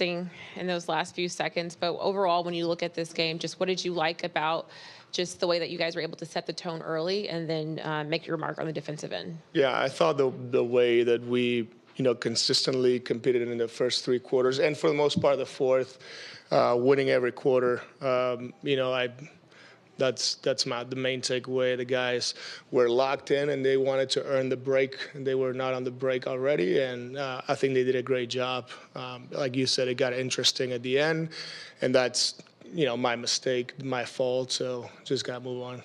in those last few seconds, but overall, when you look at this game, just what did you like about just the way that you guys were able to set the tone early and then make your mark on the defensive end? Yeah, I thought the way that we, consistently competed in the first three quarters, and for the most part, the fourth, winning every quarter. That's the main takeaway. The guys were locked in and they wanted to earn the break, and they were not on the break already. And I think they did a great job. Like you said, it got interesting at the end, and that's my mistake, my fault. So just got to move on.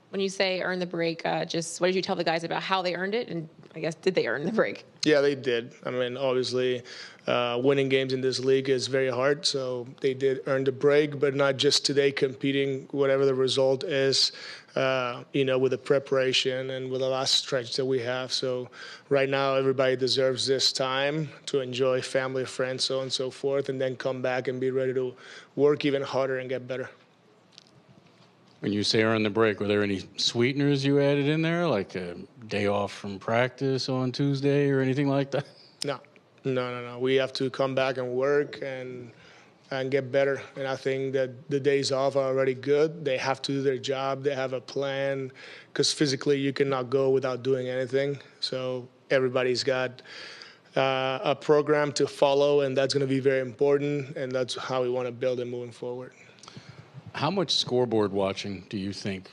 When you say earn the break, just what did you tell the guys about how they earned it, and I guess did they earn the break? Yeah, they did. I mean, obviously, winning games in this league is very hard, so they did earn the break, but not just today competing, whatever the result is, with the preparation and with the last stretch that we have. So right now, everybody deserves this time to enjoy family, friends, so on and so forth, and then come back and be ready to work even harder and get better. When you say earn the break, were there any sweeteners you added in there, like a day off from practice on Tuesday or anything like that? No. We have to come back and work and get better. And I think that the days off are already good. They have to do their job. They have a plan, because physically you cannot go without doing anything. So everybody's got a program to follow, and that's going to be very important, and that's how we want to build it moving forward. How much scoreboard watching do you think,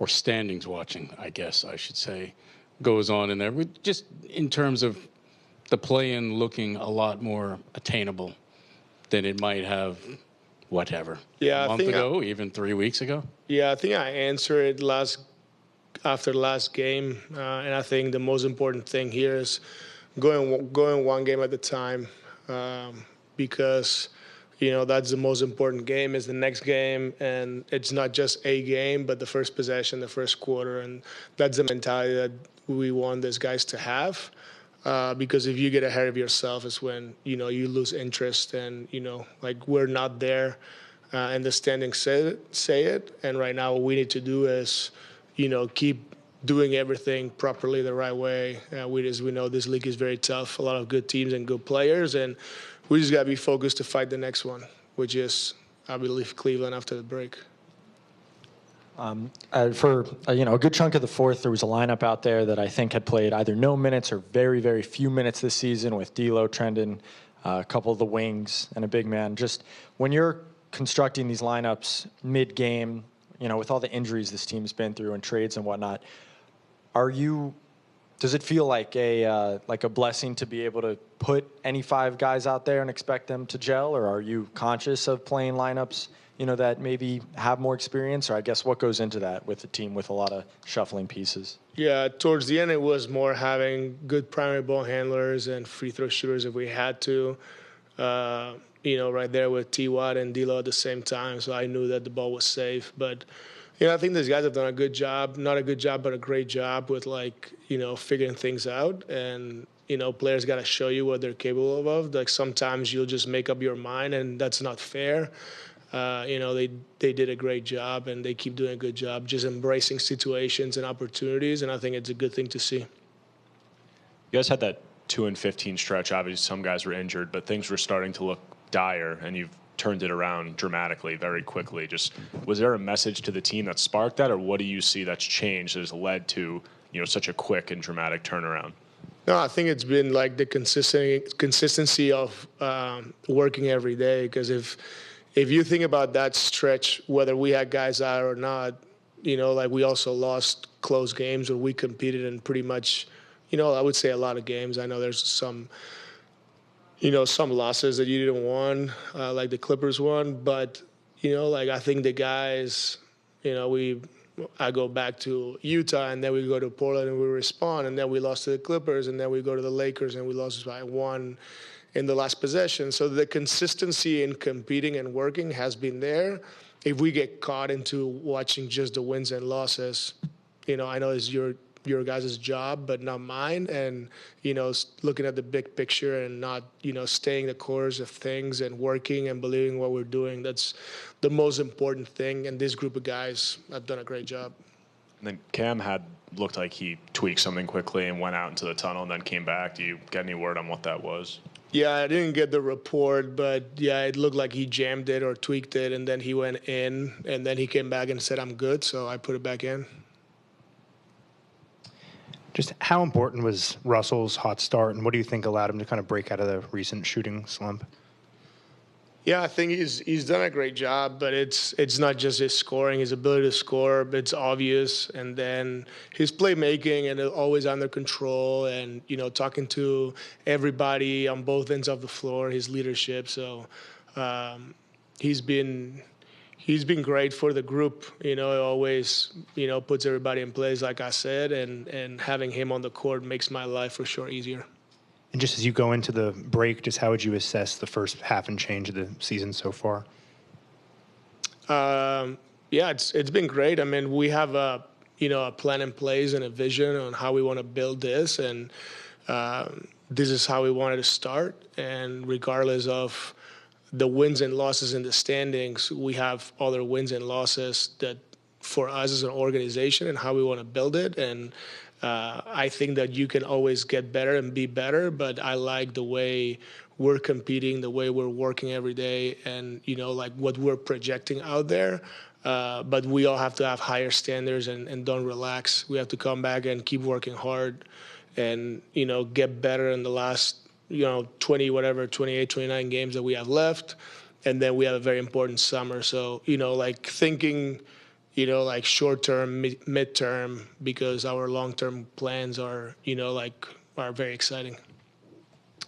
or standings watching, I guess I should say, goes on in there? Just in terms of the play-in looking a lot more attainable than it might have, a month ago, even 3 weeks ago? Yeah, I think I answered it after the last game, and I think the most important thing here is going one game at a time, because that's the most important game is the next game, and it's not just a game, but the first possession, the first quarter, and that's the mentality that we want these guys to have, because if you get ahead of yourself is when, you lose interest, and, we're not there, and the standings say it, and right now what we need to do is, keep doing everything properly the right way. We know this league is very tough, a lot of good teams and good players, and we just got to be focused to fight the next one, which is, I believe, Cleveland after the break. For a good chunk of the fourth, there was a lineup out there that I think had played either no minutes or very, very few minutes this season, with D'Lo, Trendon, a couple of the wings, and a big man. Just when you're constructing these lineups mid-game, with all the injuries this team's been through and trades and whatnot, does it feel like a blessing to be able to put any five guys out there and expect them to gel, or are you conscious of playing lineups, that maybe have more experience? Or I guess what goes into that with a team with a lot of shuffling pieces? Yeah, towards the end it was more having good primary ball handlers and free throw shooters if we had to, right there with T-Watt and D'Lo at the same time. So I knew that the ball was safe, but I think these guys have done a good job, not a good job, but a great job with figuring things out. And, players got to show you what they're capable of. Like sometimes you'll just make up your mind, and that's not fair. They did a great job, and they keep doing a good job just embracing situations and opportunities. And I think it's a good thing to see. You guys had that 2-15 stretch. Obviously some guys were injured, but things were starting to look dire, and you've turned it around dramatically, very quickly. Just, was there a message to the team that sparked that, or what do you see that's changed that has led to, such a quick and dramatic turnaround? No, I think it's been like the consistency of working every day. Because if you think about that stretch, whether we had guys out or not, we also lost close games where we competed in pretty much, I would say a lot of games. I know there's some losses that you didn't won, like the Clippers won. But, I think the guys, I go back to Utah, and then we go to Portland and we respond, and then we lost to the Clippers, and then we go to the Lakers and we lost by 1 in the last possession. So the consistency in competing and working has been there. If we get caught into watching just the wins and losses, I know it's your guys' job, but not mine. And, looking at the big picture and not, staying the course of things and working and believing what we're doing, that's the most important thing. And this group of guys have done a great job. And then Cam looked like he tweaked something quickly and went out into the tunnel and then came back. Do you get any word on what that was? Yeah, I didn't get the report, but yeah, it looked like he jammed it or tweaked it, and then he went in, and then he came back and said, I'm good, so I put it back in. Just how important was Russell's hot start, and what do you think allowed him to kind of break out of the recent shooting slump? Yeah, I think he's done a great job, but it's not just his scoring, his ability to score, but it's obvious, and then his playmaking and always under control, and talking to everybody on both ends of the floor, his leadership. So he's been great for the group. He always puts everybody in place, like I said, and having him on the court makes my life for sure easier. And just as you go into the break, just how would you assess the first half and change of the season so far? Yeah, it's been great. I mean, we have a plan in place and a vision on how we want to build this, and this is how we wanted to start. And regardless of the wins and losses in the standings, we have other wins and losses that for us as an organization and how we want to build it. And I think that you can always get better and be better, but I like the way we're competing, the way we're working every day, and like what we're projecting out there. But we all have to have higher standards and don't relax. We have to come back and keep working hard and get better in the last 28, 29 games that we have left, and then we have a very important summer. So like thinking like short-term, mid-term, because our long-term plans are, are very exciting.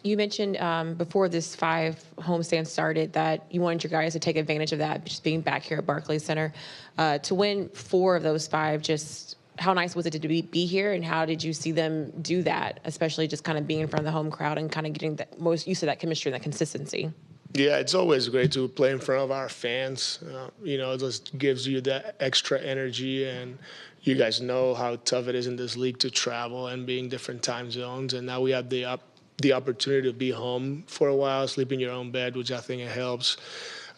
You mentioned before this 5 homestand started that you wanted your guys to take advantage of that, just being back here at Barclays Center. To win 4 of those 5, just how nice was it to be here, and how did you see them do that, especially just kind of being in front of the home crowd and kind of getting the most use of that chemistry and that consistency? Yeah, it's always great to play in front of our fans. It just gives you that extra energy, and you guys know how tough it is in this league to travel and be in different time zones. And now we have the opportunity to be home for a while, sleep in your own bed, which I think it helps.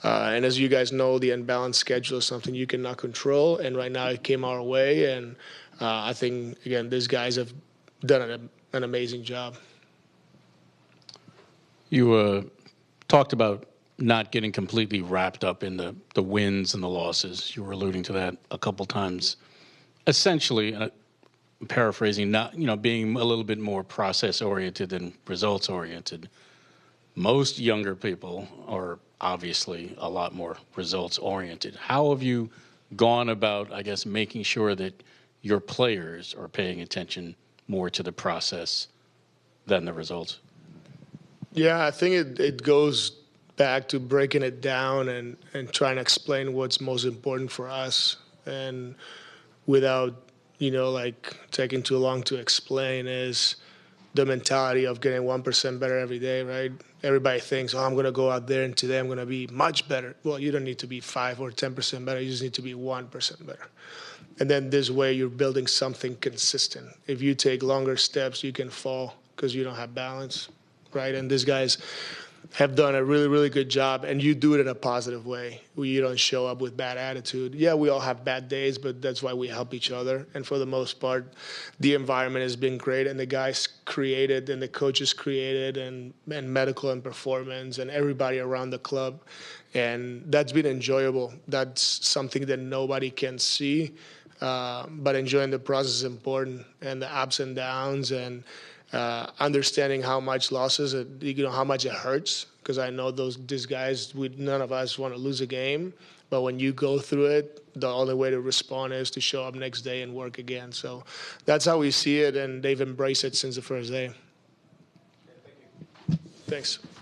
And as you guys know, the unbalanced schedule is something you cannot control. And right now it came our way, and I think again these guys have done an amazing job. You talked about not getting completely wrapped up in the wins and the losses. You were alluding to that a couple times. Essentially, paraphrasing, not being a little bit more process-oriented than results-oriented. Most younger people are obviously a lot more results-oriented. How have you gone about, I guess, making sure that your players are paying attention more to the process than the results? Yeah, I think it goes back to breaking it down and trying to explain what's most important for us, and without like taking too long to explain, is the mentality of getting 1% better every day, right? Everybody thinks, I'm going to go out there and today I'm going to be much better. Well, you don't need to be 5 or 10% better. You just need to be 1% better. And then this way you're building something consistent. If you take longer steps, you can fall because you don't have balance, right? And these guys have done a really, really good job, and you do it in a positive way where you don't show up with bad attitude. Yeah, we all have bad days, but that's why we help each other. And for the most part, the environment has been great, and the guys created and the coaches created and medical and performance and everybody around the club. And that's been enjoyable. That's something that nobody can see, but enjoying the process is important, and the ups and downs, and understanding how much losses, how much it hurts, because I know these guys, none of us want to lose a game, but when you go through it, the only way to respond is to show up next day and work again. So that's how we see it, and they've embraced it since the first day. Thanks.